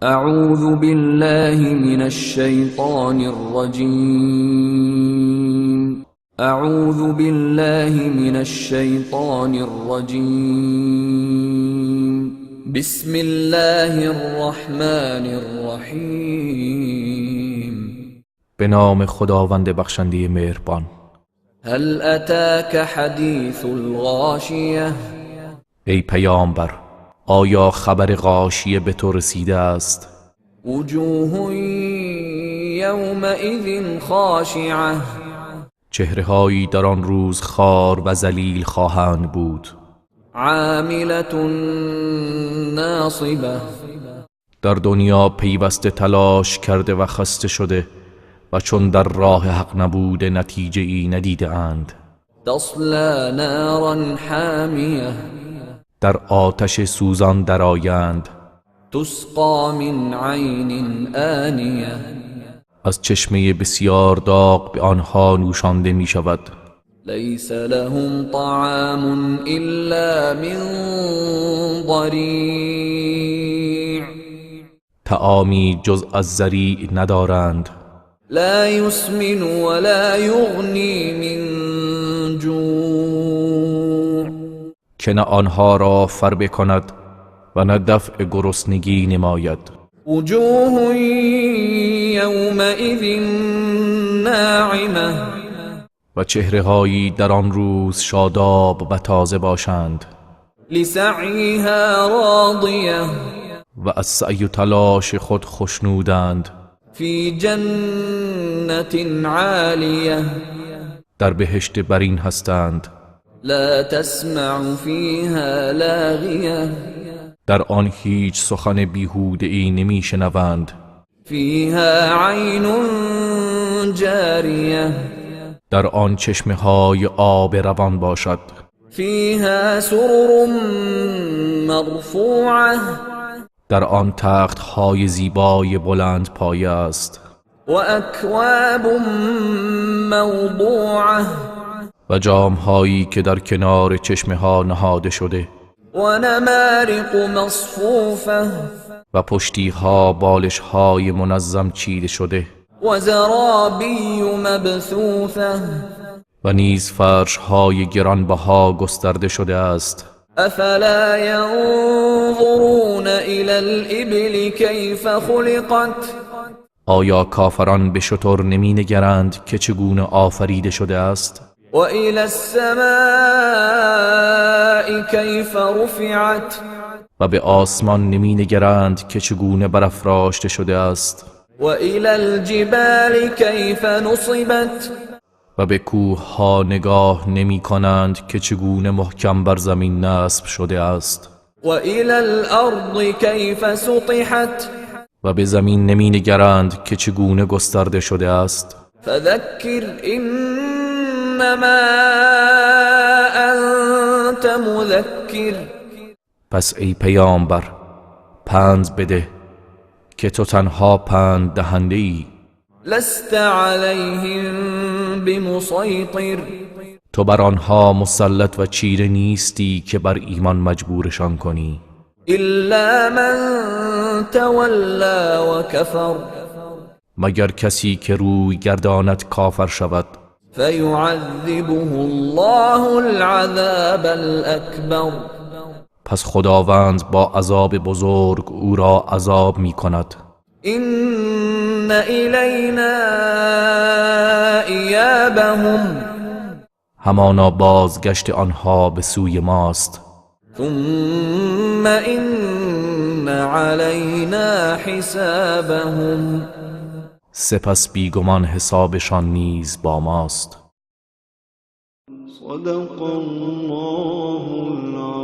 اعوذ بالله من الشیطان الرجیم. اعوذ بالله من الشیطان الرجیم. بسم الله الرحمن الرحیم. به نام خداوند بخشنده مهربان. هل اتاک حدیث الغاشیه؟ ای پیامبر، آیا خبر غاشیه به تو رسیده است؟ وجوه یومئذ خاشعه. چهره‌هایی در آن روز خار و ذلیل خواهند بود. عاملة ناصبه. در دنیا پیوسته تلاش کرده و خسته شده و چون در راه حق نبوده نتیجه ای ندیده اند. تصلی نارا حامیه. در آتش سوزان درآیند. تسقى من عین آنیه. از چشمه بسیار داغ به آنها نوشانده می شود. لیس لهم طعام الا من ضریع. طعامی جز از ضریع ندارند. لا یسمن ولا یغنی من جوع. که نه آنها را فربه کند و نه دفع گرسنگی نماید. وجوه یومئذ ناعمه. و چهره‌هایی در آن روز شاداب و تازه باشند. لسعیها راضیه. و از سعی و تلاش خود خشنودند. فی جنت عالیه. در بهشت برین هستند. لا تسمع فیها لاغیه. در آن هیچ سخن بیهوده ای نمی شنوند. فیها عین جاریه. در آن چشمه های آب روان باشد. فیها سرر مرفوعه. در آن تخت های زیبای بلند پایه است. و اکواب موضوعه. و جام هایی که در کنار چشمه ها نهاده شده. و نمارق مصفوفه. و پشتی ها بالش های منظم چیده شده. و زرابی مبثوثه. و نیز فرش های گرانبها گسترده شده است. افلا ينظرون الى الابل كيف خلقت؟ آیا کافران به شتر نمی نگرند که چگونه آفریده شده است؟ و الى السماء كيف رفعت؟ و به آسمان نمی نگرند که چگونه برافراشته شده است؟ و الى الجبال كيف نصبت؟ و به کوه ها نگاه نمی کنند که چگونه محکم بر زمین نصب شده است. و الى الارض كيف سطحت؟ و به زمین نمی نگرند که چگونه گسترده شده است. فذكر انما انت مذكر. پس ای پیامبر پند بده که تو تنها پند دهنده ای. لست عليهم بمسيطر. تو بر آنها مسلط و چیره نیستی که بر ایمان مجبورشان کنی. الا من تولى وكفر. مگر کسی که روی گرداند کافر شود. فيعذبه الله العذاب الأكبر. پس خداوند با عذاب بزرگ او را عذاب می کند. إن إلينا إيابهم. همانا بازگشت آنها به سوی ماست. ثم إن علينا حسابهم. سپس بیگمان حسابشان نیز با ماست. صدق الله العظیم.